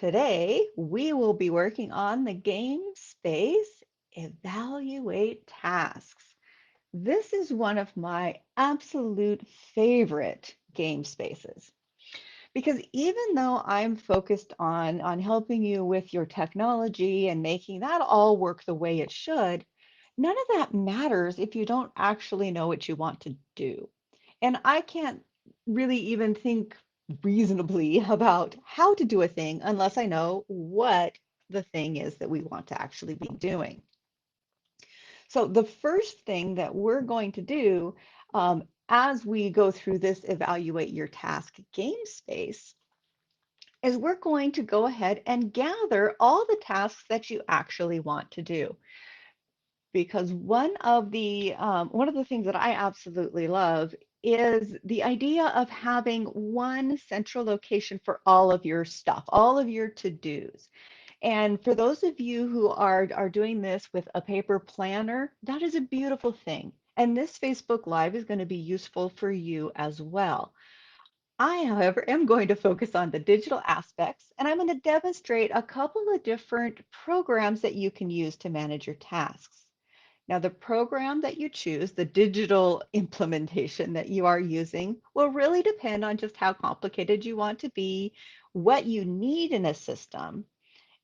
Today, we will be working on the game space evaluate tasks. This is one of my absolute favorite game spaces because even though I'm focused on helping you with your technology and making that all work the way it should, none of that matters if you don't actually know what you want to do. And I can't really even think reasonably about how to do a thing unless I know what the thing is that we want to actually be doing. So the first thing that we're going to do as we go through this evaluate your task game space is we're going to go ahead and gather all the tasks that you actually want to do. Because one of the things that I absolutely love is the idea of having one central location for all of your stuff, all of your to-dos. And for those of you who are doing this with a paper planner, that is a beautiful thing. And this Facebook Live is going to be useful for you as well. I, however, am going to focus on the digital aspects, and I'm going to demonstrate a couple of different programs that you can use to manage your tasks. Now, the program that you choose, the digital implementation that you are using, will really depend on just how complicated you want to be, what you need in a system,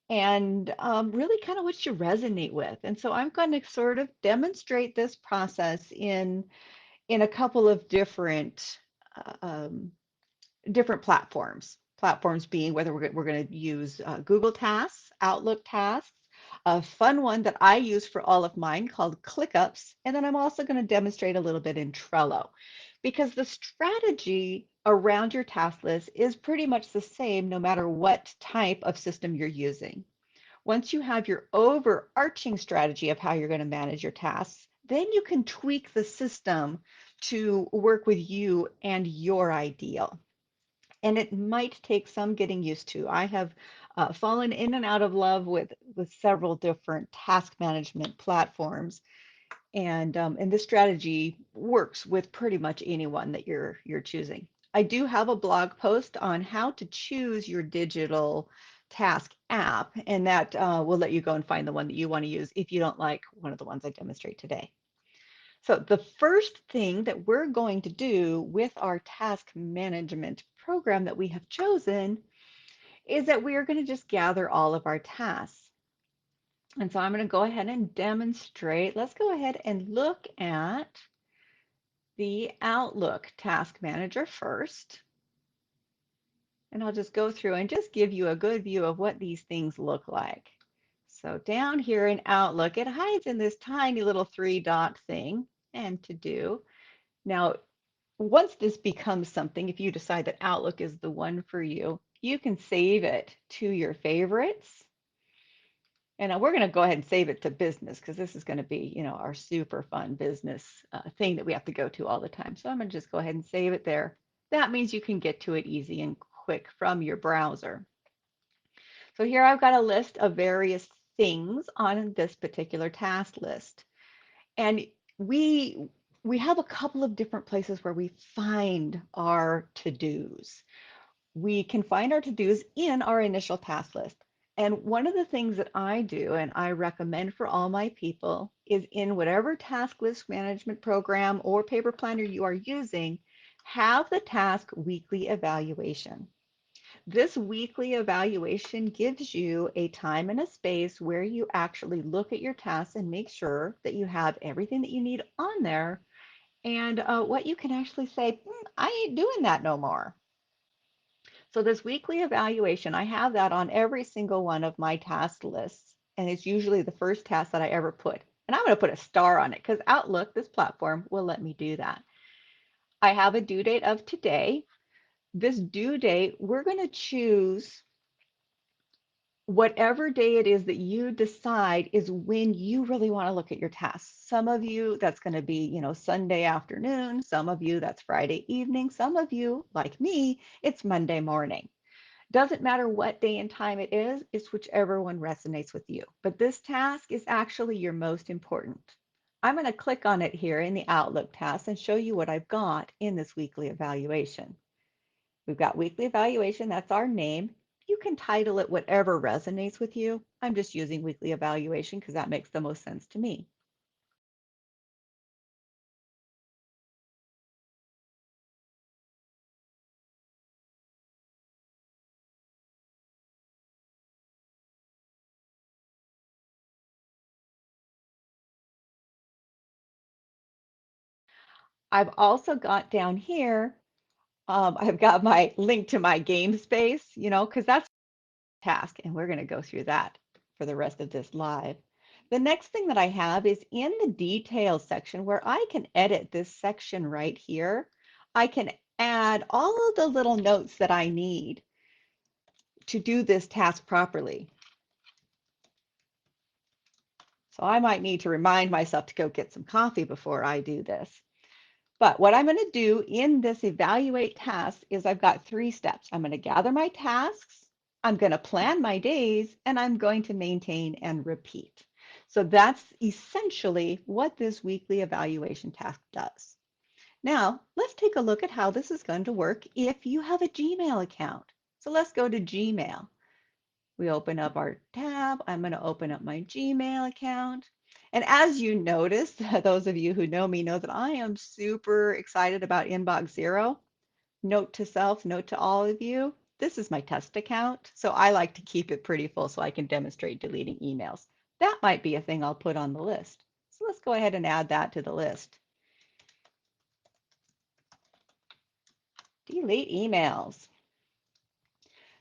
and really kind of what you resonate with. And so I'm going to sort of demonstrate this process in a couple of uh, um, different platforms. Platforms being whether we're going to use Google Tasks, Outlook Tasks, a fun one that I use for all of mine called Clickups, and then I'm also going to demonstrate a little bit in Trello because the strategy around your task list is pretty much the same no matter what type of system you're using. Once you have your overarching strategy of how you're going to manage your tasks, then you can tweak the system to work with you and your ideal. And it might take some getting used to. I have fallen in and out of love with several different task management platforms, and this strategy works with pretty much anyone that you're choosing. I do have a blog post on how to choose your digital task app, and that will let you go and find the one that you want to use if you don't like one of the ones I demonstrate today. So the first thing that we're going to do with our task management program that we have chosen is that we are going to just gather all of our tasks. And so I'm going to go ahead and demonstrate. Let's go ahead and look at the Outlook Task Manager first. And I'll just go through and just give you a good view of what these things look like. So down here in Outlook, it hides in this tiny little three dot thing and to do. Now, once this becomes something, if you decide that Outlook is the one for you, you can save it to your favorites. And we're going to go ahead and save it to business because this is going to be, our super fun business thing that we have to go to all the time. So I'm going to just go ahead and save it there. That means you can get to it easy and quick from your browser. So here I've got a list of various things on this particular task list. And we we have a couple of different places where we find our to-dos. We can find our to-dos in our initial task list. And one of the things that I do and I recommend for all my people is in whatever task list management program or paper planner you are using, have the task weekly evaluation. This weekly evaluation gives you a time and a space where you actually look at your tasks and make sure that you have everything that you need on there and what you can actually say, I ain't doing that no more. So this weekly evaluation, I have that on every single one of my task lists, and it's usually the first task that I ever put. And I'm going to put a star on it because Outlook, this platform, will let me do that. I have a due date of today. This due date, we're going to choose whatever day it is that you decide is when you really want to look at your tasks. Some of you, that's going to be, Sunday afternoon. Some of you, that's Friday evening. Some of you, like me, it's Monday morning. Doesn't matter what day and time it is, it's whichever one resonates with you. But this task is actually your most important. I'm going to click on it here in the Outlook task and show you what I've got in this weekly evaluation. We've got weekly evaluation, that's our name. You can title it whatever resonates with you. I'm just using weekly evaluation because that makes the most sense to me. I've also got down here, I've got my link to my game space, because that's a task, and we're going to go through that for the rest of this live. The next thing that I have is in the details section where I can edit this section right here. I can add all of the little notes that I need to do this task properly. So I might need to remind myself to go get some coffee before I do this. But what I'm going to do in this evaluate task is I've got 3 steps. I'm going to gather my tasks, I'm going to plan my days, and I'm going to maintain and repeat. So that's essentially what this weekly evaluation task does. Now, let's take a look at how this is going to work if you have a Gmail account. So let's go to Gmail. We open up our tab. I'm going to open up my Gmail account. And as you notice, those of you who know me know that I am super excited about Inbox Zero. Note to self, note to all of you, this is my test account. So I like to keep it pretty full so I can demonstrate deleting emails. That might be a thing I'll put on the list. So let's go ahead and add that to the list. Delete emails.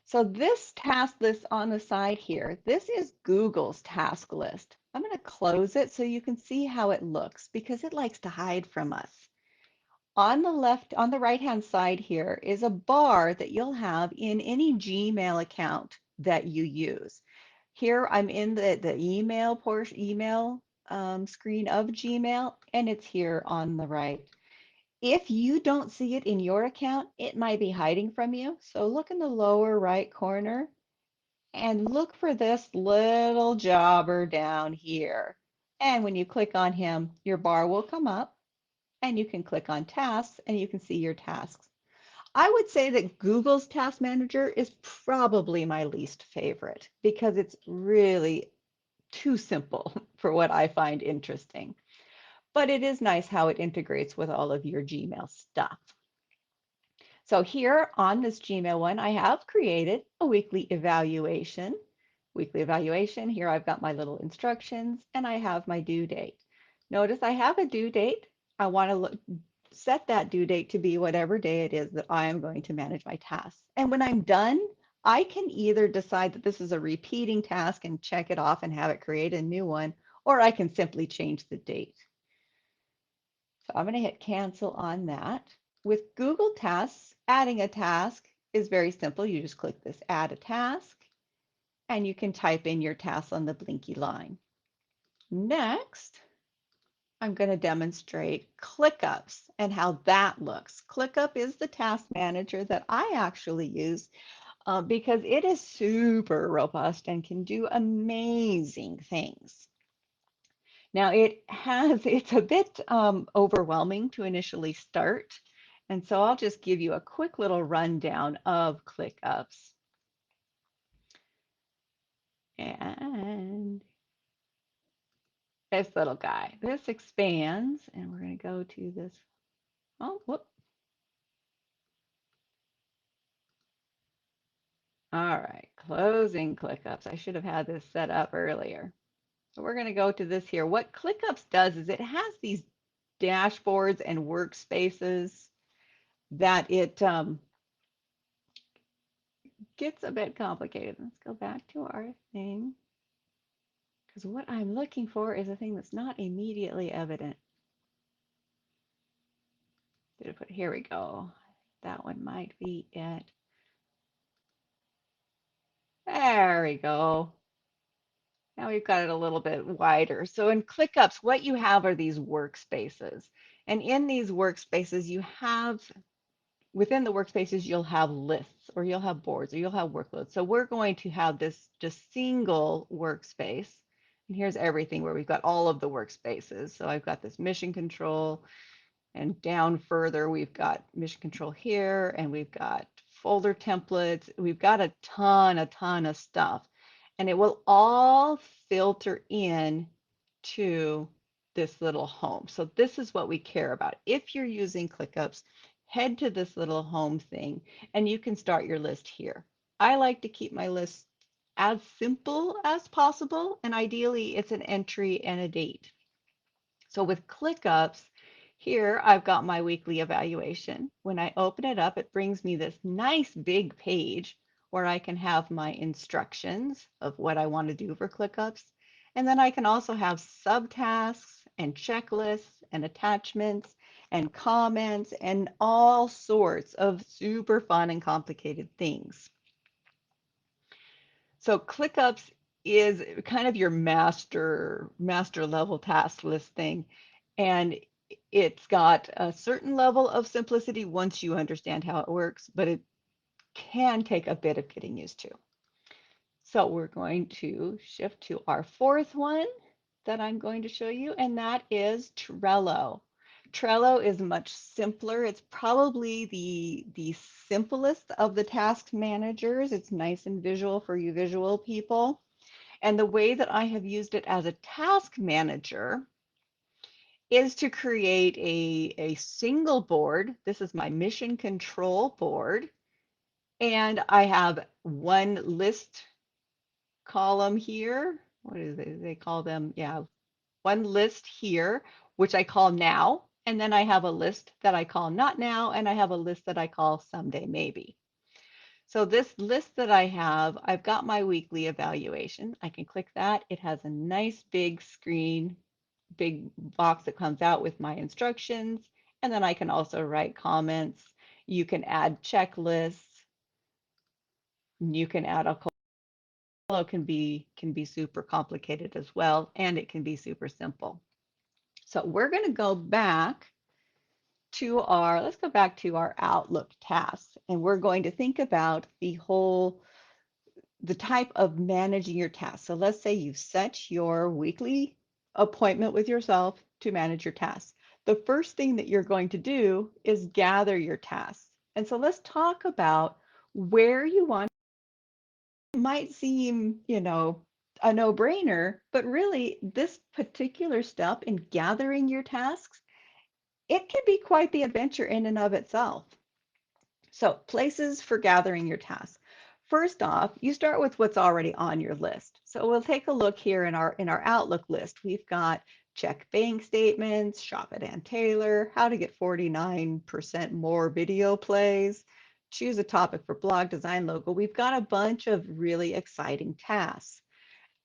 So this task list on the side here, this is Google's task list. I'm going to close it so you can see how it looks because it likes to hide from us. On the left, on the right-hand side here is a bar that you'll have in any Gmail account that you use. Here I'm in the email portion, screen of Gmail, and it's here on the right. If you don't see it in your account, it might be hiding from you. So look in the lower right corner and look for this little jobber down here. And when you click on him, your bar will come up and you can click on tasks and you can see your tasks. I would say that Google's Task Manager is probably my least favorite because it's really too simple for what I find interesting. But it is nice how it integrates with all of your Gmail stuff. So here on this Gmail one, I have created a weekly evaluation. Weekly evaluation, here I've got my little instructions and I have my due date. Notice I have a due date. I want to set that due date to be whatever day it is that I am going to manage my tasks. And when I'm done, I can either decide that this is a repeating task and check it off and have it create a new one, or I can simply change the date. So I'm going to hit cancel on that. With Google Tasks, adding a task is very simple. You just click this add a task and you can type in your task on the blinky line. Next, I'm going to demonstrate Clickups and how that looks. Clickup is the task manager that I actually use because it is super robust and can do amazing things. Now it's a bit overwhelming to initially start. And so I'll just give you a quick little rundown of ClickUps. And this little guy, this expands, and we're going to go to this. Oh, whoop. All right, closing ClickUps. I should have had this set up earlier. So we're going to go to this here. What ClickUps does is it has these dashboards and workspaces that it gets a bit complicated. Let's go back to our thing. Because what I'm looking for is a thing that's not immediately evident. Did it put, here we go. That one might be it. There we go. Now we've got it a little bit wider. So in ClickUps, what you have are these workspaces. And in these workspaces, you have, within the workspaces, you'll have lists or you'll have boards or you'll have workloads. So we're going to have this just single workspace. And here's everything where we've got all of the workspaces. So I've got this mission control, and down further, we've got mission control here, and we've got folder templates. We've got a ton of stuff, and it will all filter in to this little home. So this is what we care about. If you're using ClickUps, head to this little home thing and you can start your list here. I like to keep my list as simple as possible, and ideally it's an entry and a date. So with ClickUps, here I've got my weekly evaluation. When I open it up, it brings me this nice big page where I can have my instructions of what I want to do for ClickUps. And then I can also have subtasks and checklists and attachments and comments and all sorts of super fun and complicated things. So ClickUps is kind of your master level task list thing, and it's got a certain level of simplicity once you understand how it works, but it can take a bit of getting used to. So we're going to shift to our fourth one that I'm going to show you, and that is Trello. Trello is much simpler. It's probably the simplest of the task managers. It's nice and visual for you visual people. And the way that I have used it as a task manager is to create a single board. This is my mission control board. And I have one list column here. What do they call them? Yeah, one list here, which I call now. And then I have a list that I call not now. And I have a list that I call someday maybe. So this list that I have, I've got my weekly evaluation. I can click that. It has a nice big screen, big box that comes out with my instructions. And then I can also write comments. You can add checklists. You can add a can be super complicated as well, and it can be super simple. So we're going to go back to let's go back to our Outlook tasks, and we're going to think about the type of managing your tasks. So let's say you've set your weekly appointment with yourself to manage your tasks. The first thing that you're going to do is gather your tasks. And so let's talk about where you want. It might seem, a no-brainer, but really this particular step in gathering your tasks, it can be quite the adventure in and of itself. So places for gathering your tasks. First off, you start with what's already on your list. So we'll take a look here in our Outlook list. We've got check bank statements, shop at Ann Taylor, how to get 49% more video plays, choose a topic for blog design logo. We've got a bunch of really exciting tasks.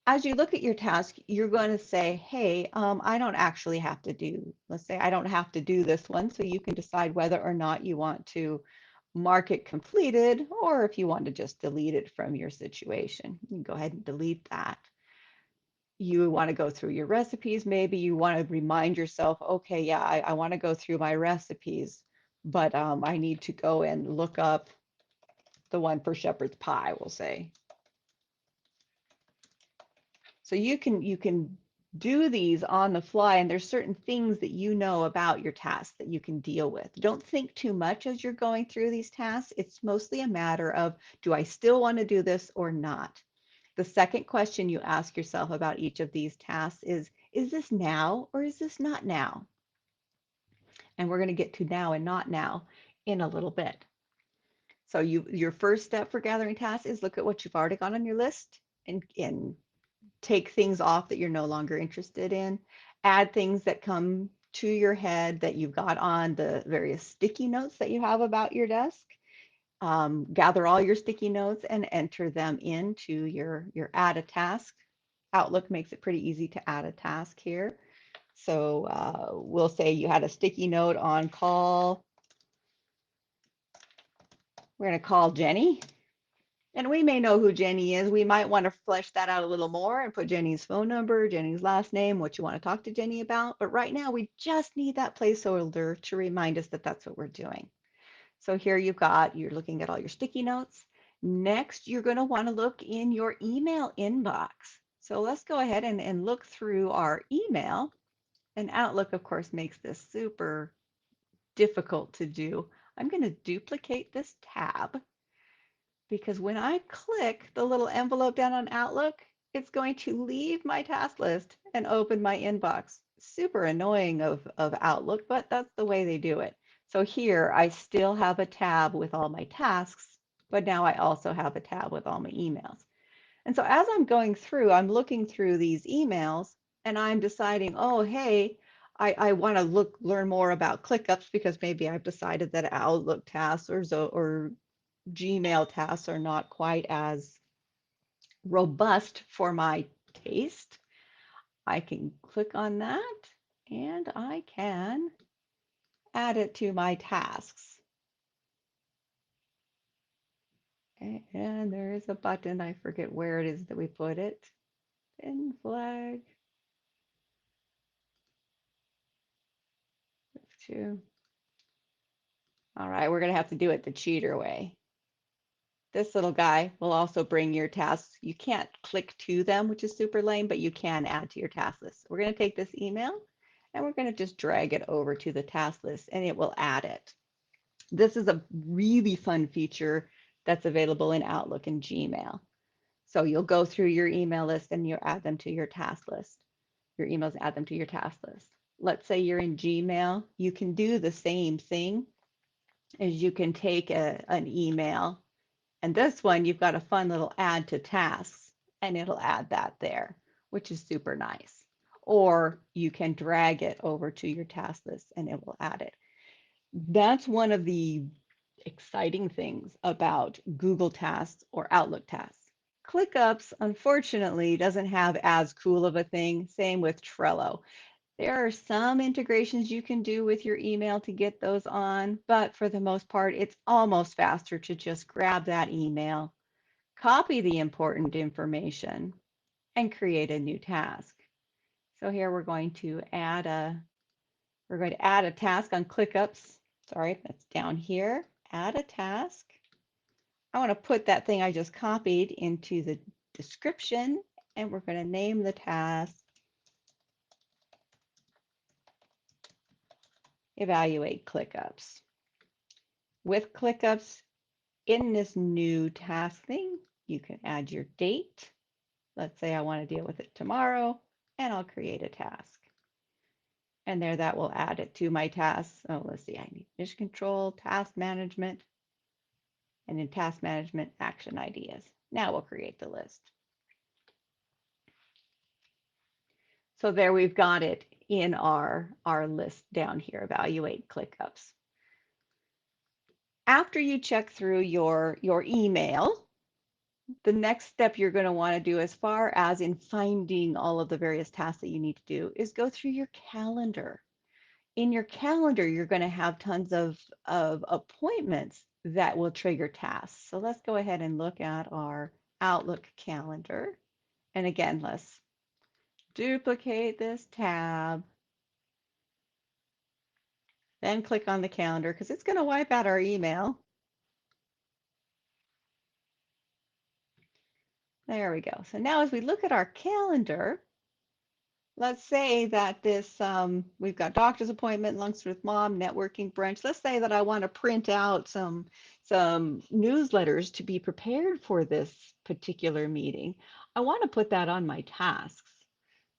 As you look at your task, you're going to say, hey, I don't actually have to do, let's say I don't have to do this one. So you can decide whether or not you want to mark it completed, or if you want to just delete it from your situation, you can go ahead and delete that. You want to go through your recipes. Maybe you want to remind yourself, okay, yeah, I want to go through my recipes, but I need to go and look up the one for shepherd's pie, we'll say. So you can do these on the fly, and there's certain things that you know about your tasks that you can deal with. Don't think too much as you're going through these tasks. It's mostly a matter of, do I still want to do this or not? The second question you ask yourself about each of these tasks is this now or is this not now? And we're going to get to now and not now in a little bit. So your first step for gathering tasks is look at what you've already got on your list and take things off that you're no longer interested in, add things that come to your head that you've got on the various sticky notes that you have about your desk. Gather all your sticky notes and enter them into your add a task. Outlook makes it pretty easy to add a task here. So we'll say you had a sticky note on call. We're going to call Jenny. And we may know who Jenny is. We might want to flesh that out a little more and put Jenny's phone number, Jenny's last name, what you want to talk to Jenny about. But right now, we just need that placeholder to remind us that that's what we're doing. So here you're looking at all your sticky notes. Next, you're going to want to look in your email inbox. So let's go ahead and look through our email. And Outlook, of course, makes this super difficult to do. I'm going to duplicate this tab. because when I click the little envelope down on Outlook, it's going to leave my task list and open my inbox. Super annoying of Outlook, but that's the way they do it. So here I still have a tab with all my tasks, but now I also have a tab with all my emails. And so as I'm going through, I'm looking through these emails and I'm deciding, oh, hey, I want to learn more about ClickUps because maybe I've decided that Outlook tasks or Gmail tasks are not quite as robust for my taste. I can click on that and I can add it to my tasks. And there is a button, I forget where it is that we put it. Pin flag, to. All right, we're gonna have to do it the cheater way. This little guy will also bring your tasks. You can't click to them, which is super lame, but you can add to your task list. We're going to take this email and we're going to just drag it over to the task list and it will add it. This is a really fun feature that's available in Outlook and Gmail. So you'll go through your email list and you add them to your task list. Your emails, add them to your task list. Let's say you're in Gmail, you can do the same thing as you can take an email. And this one, you've got a fun little add to tasks, and it'll add that there, which is super nice. Or you can drag it over to your task list and it will add it. That's one of the exciting things about Google Tasks or Outlook Tasks. ClickUps, unfortunately, doesn't have as cool of a thing. Same with Trello. There are some integrations you can do with your email to get those on, but for the most part, it's almost faster to just grab that email, copy the important information, and create a new task. So here we're going to add a task on ClickUps. Sorry, that's down here. Add a task. I want to put that thing I just copied into the description, and we're going to name the task Evaluate ClickUps. With ClickUps, in this new task thing, you can add your date. Let's say I want to deal with it tomorrow, and I'll create a task. And there, that will add it to my tasks. Oh, let's see, I need mission control, task management, and in task management, action ideas. Now we'll create the list. So there we've got it in our list down here, evaluate ClickUps. After you check through your email, the next step you're going to want to do as far as in finding all of the various tasks that you need to do is go through your calendar. In your calendar, you're going to have tons of appointments that will trigger tasks. So let's go ahead and look at our Outlook calendar. And again, let's duplicate this tab, then click on the calendar because it's going to wipe out our email. There we go. So now as we look at our calendar, let's say that we've got doctor's appointment, lunch with mom, networking brunch. Let's say that I want to print out some newsletters to be prepared for this particular meeting. I want to put that on my tasks.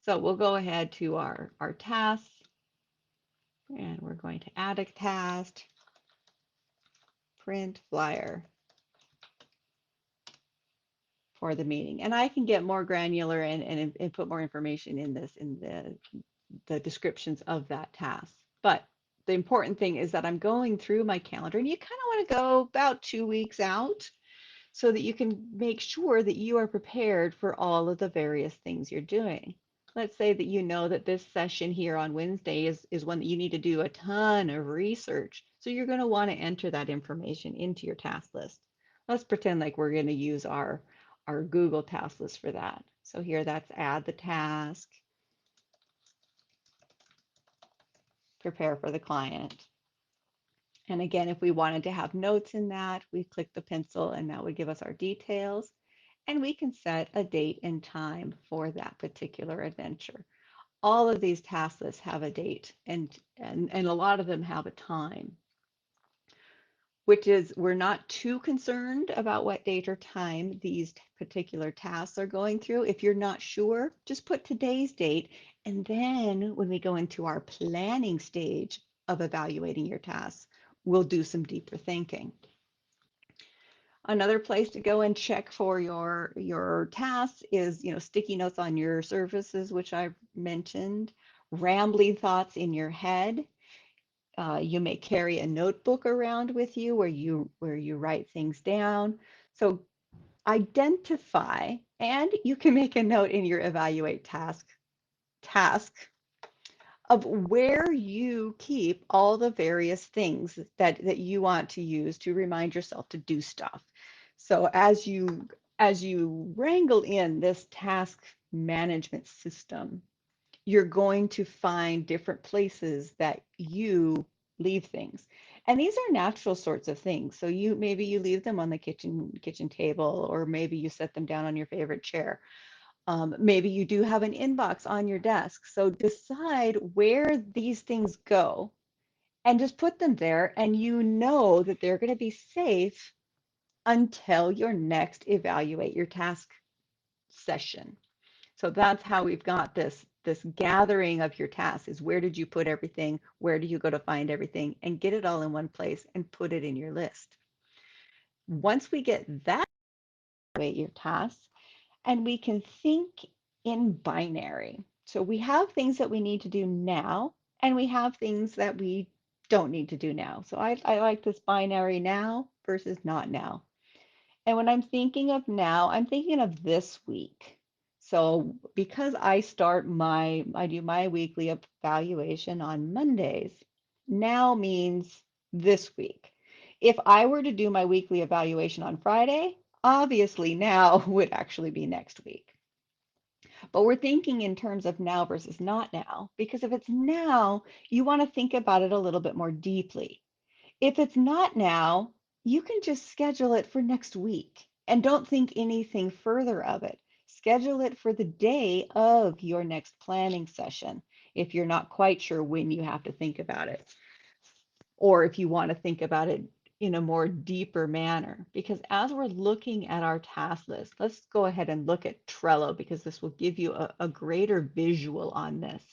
So we'll go ahead to our tasks and we're going to add a task, print flyer for the meeting. And I can get more granular and put more information in the descriptions of that task. But the important thing is that I'm going through my calendar and you kind of want to go about 2 weeks out so that you can make sure that you are prepared for all of the various things you're doing. Let's say that you know that this session here on Wednesday is one that you need to do a ton of research. So you're going to want to enter that information into your task list. Let's pretend like we're going to use our Google task list for that. So here that's add the task, prepare for the client. And again, if we wanted to have notes in that, we click the pencil and that would give us our details. And we can set a date and time for that particular adventure. All of these task lists have a date and a lot of them have a time. which is we're not too concerned about what date or time these particular tasks are going through. If you're not sure, just put today's date. And then when we go into our planning stage of evaluating your tasks, we'll do some deeper thinking. Another place to go and check for your tasks is, sticky notes on your surfaces, which I've mentioned, rambling thoughts in your head. You may carry a notebook around with you where you write things down. So identify, and you can make a note in your evaluate task of where you keep all the various things that you want to use to remind yourself to do stuff. So as you wrangle in this task management system, you're going to find different places that you leave things. And these are natural sorts of things. So maybe you leave them on the kitchen table, or maybe you set them down on your favorite chair. Maybe you do have an inbox on your desk. So decide where these things go and just put them there, and you know that they're going to be safe until your next evaluate your task session. So that's how we've got this gathering of your tasks, is where did you put everything? Where do you go to find everything? And get it all in one place and put it in your list. Once we get that, evaluate your tasks, and we can think in binary. So we have things that we need to do now, and we have things that we don't need to do now. So I like this binary now versus not now. And when I'm thinking of now, I'm thinking of this week. So because I do my weekly evaluation on Mondays, now means this week. If I were to do my weekly evaluation on Friday, obviously now would actually be next week. But we're thinking in terms of now versus not now, because if it's now, you want to think about it a little bit more deeply. If it's not now, you can just schedule it for next week and don't think anything further of it. Schedule it for the day of your next planning session if you're not quite sure when you have to think about it, or if you want to think about it in a more deeper manner. Because as we're looking at our task list, let's go ahead and look at Trello, because this will give you a greater visual on this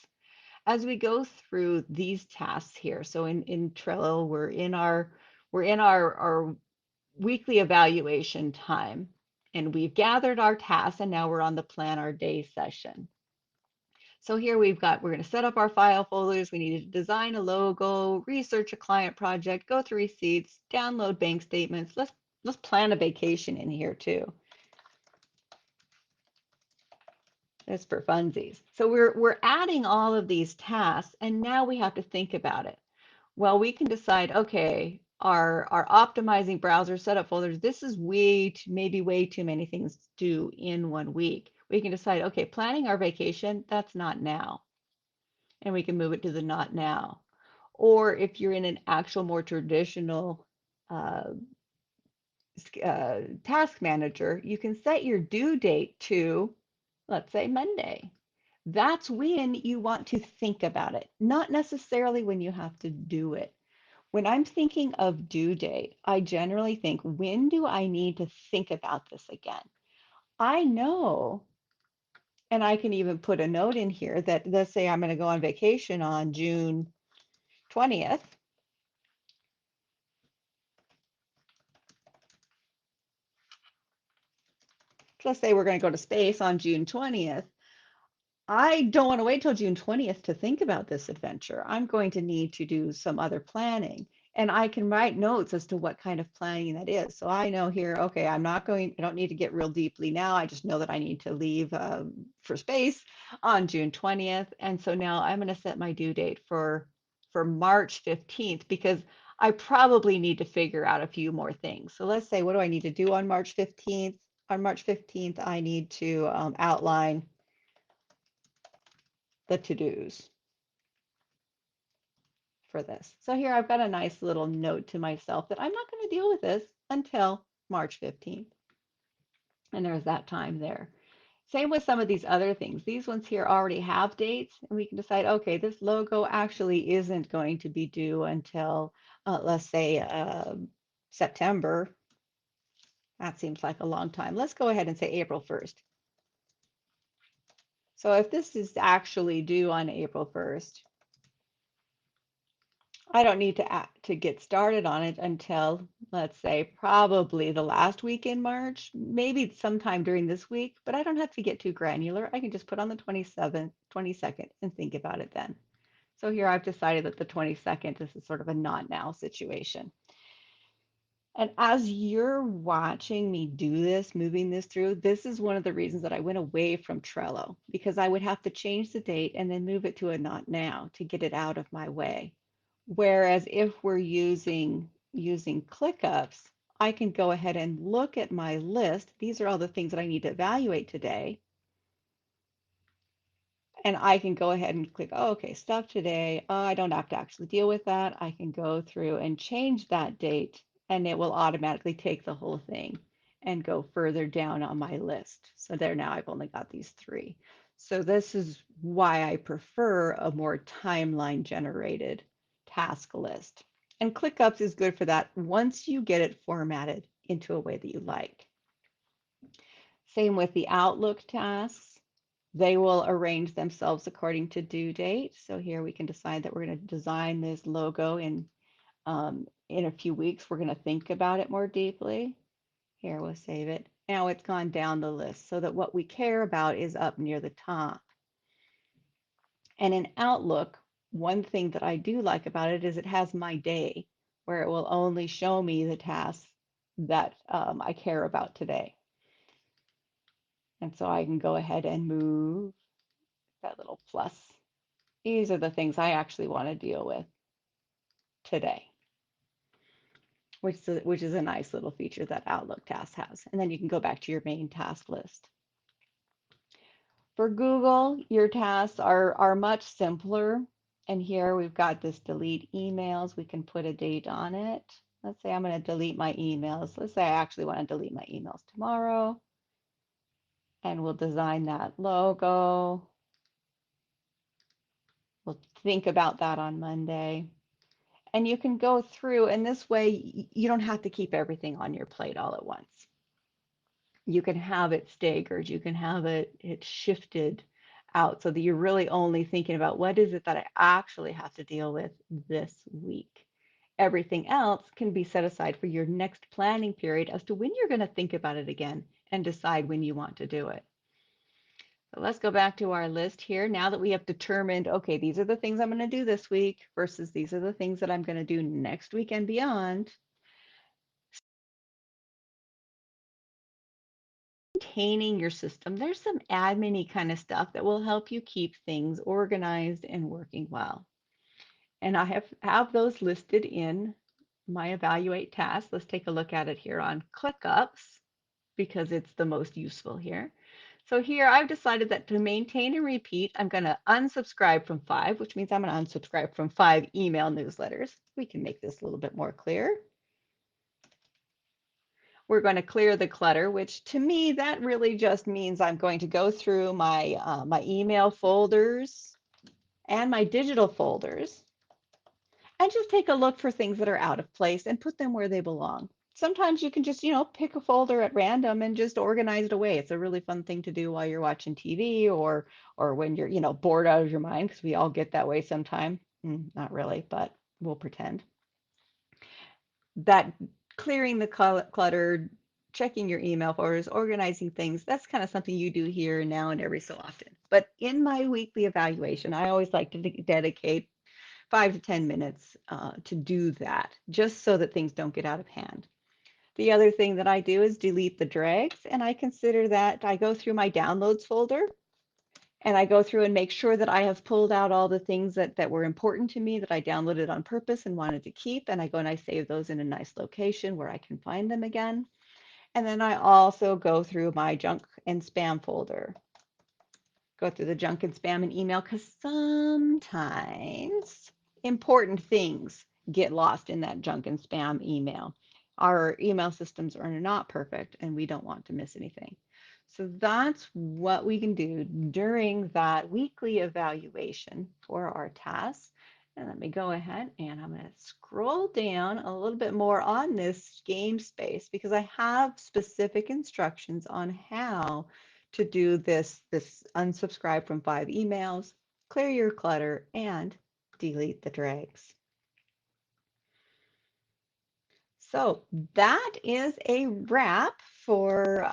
as we go through these tasks here. So in Trello, we're in our weekly evaluation time, and we've gathered our tasks, and now we're on the plan our day session. So here we're going to set up our file folders. We need to design a logo, research a client project, go through receipts, download bank statements. Let's plan a vacation in here too. That's for funsies. So we're adding all of these tasks, and now we have to think about it. Well, we can decide, okay, our optimizing browser setup folders, this is maybe way too many things to do in one week. We can decide, okay, planning our vacation, that's not now. And we can move it to the not now. Or if you're in an actual more traditional uh, task manager, you can set your due date to, let's say, Monday. That's when you want to think about it, not necessarily when you have to do it. When I'm thinking of due date, I generally think, when do I need to think about this again? I know, and I can even put a note in here that, let's say I'm going to go on vacation on June 20th. Let's say we're going to go to space on June 20th. I don't want to wait till June 20th to think about this adventure. I'm going to need to do some other planning. And I can write notes as to what kind of planning that is. So I know here, okay, I don't need to get real deeply now. I just know that I need to leave for space on June 20th. And so now I'm going to set my due date for March 15th, because I probably need to figure out a few more things. So let's say, what do I need to do on March 15th? On March 15th, I need to outline the to-dos for this. So here I've got a nice little note to myself that I'm not going to deal with this until March 15th. And there's that time there. Same with some of these other things. These ones here already have dates, and we can decide, okay, this logo actually isn't going to be due until, let's say, September. That seems like a long time. Let's go ahead and say April 1st. So if this is actually due on April 1st, I don't need to get started on it until, let's say, probably the last week in March, maybe sometime during this week, but I don't have to get too granular. I can just put on the 27th, 22nd and think about it then. So here I've decided that the 22nd, this is sort of a not now situation. And as you're watching me do this, moving this through, this is one of the reasons that I went away from Trello because I would have to change the date and then move it to a not now to get it out of my way. Whereas if we're using ClickUps, I can go ahead and look at my list. These are all the things that I need to evaluate today. And I can go ahead and click, oh, okay, stuff today. Oh, I don't have to actually deal with that. I can go through and change that date, and it will automatically take the whole thing and go further down on my list. So there now I've only got these three. So this is why I prefer a more timeline generated task list. And ClickUps is good for that once you get it formatted into a way that you like. Same with the Outlook tasks. They will arrange themselves according to due date. So here we can decide that we're going to design this logo in a few weeks. We're going to think about it more deeply. Here, we'll save it. Now it's gone down the list so that what we care about is up near the top. And in Outlook, one thing that I do like about it is it has my day, where it will only show me the tasks that I care about today. And so I can go ahead and move that little plus. These are the things I actually want to deal with today, which is a nice little feature that Outlook Task has. And then you can go back to your main task list. For Google, your tasks are much simpler. And here we've got this delete emails. We can put a date on it. Let's say I'm going to delete my emails. Let's say I actually want to delete my emails tomorrow. And we'll design that logo. We'll think about that on Monday. And you can go through, and this way you don't have to keep everything on your plate all at once. You can have it staggered, you can have it shifted out so that you're really only thinking about what is it that I actually have to deal with this week. Everything else can be set aside for your next planning period as to when you're going to think about it again and decide when you want to do it. So let's go back to our list here. Now that we have determined, okay, these are the things I'm going to do this week versus these are the things that I'm going to do next week and beyond. Maintaining your system, there's some admin-y kind of stuff that will help you keep things organized and working well. And I have those listed in my evaluate task. Let's take a look at it here on ClickUps because it's the most useful here. So here I've decided that to maintain and repeat, I'm going to unsubscribe from 5, which means I'm going to unsubscribe from 5 email newsletters. We can make this a little bit more clear. We're going to clear the clutter, which to me, that really just means I'm going to go through my email folders and my digital folders and just take a look for things that are out of place and put them where they belong. Sometimes you can just, pick a folder at random and just organize it away. It's a really fun thing to do while you're watching TV or when you're, bored out of your mind, because we all get that way sometime. Not really, but we'll pretend. That clearing the clutter, checking your email folders, organizing things, that's kind of something you do here now and every so often. But in my weekly evaluation, I always like to dedicate 5 to 10 minutes to do that, just so that things don't get out of hand. The other thing that I do is delete the drags, and I consider that I go through my downloads folder and I go through and make sure that I have pulled out all the things that were important to me that I downloaded on purpose and wanted to keep. And I go and I save those in a nice location where I can find them again. And then I also go through my junk and spam folder. Go through the junk and spam and email because sometimes important things get lost in that junk and spam email. Our email systems are not perfect and we don't want to miss anything. So that's what we can do during that weekly evaluation for our tasks. And let me go ahead and I'm going to scroll down a little bit more on this game space because I have specific instructions on how to do this unsubscribe from 5 emails, clear your clutter, and delete the drags. So that is a wrap for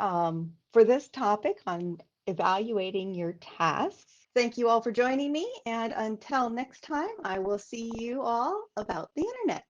this topic on evaluating your tasks. Thank you all for joining me, and until next time, I will see you all about the internet.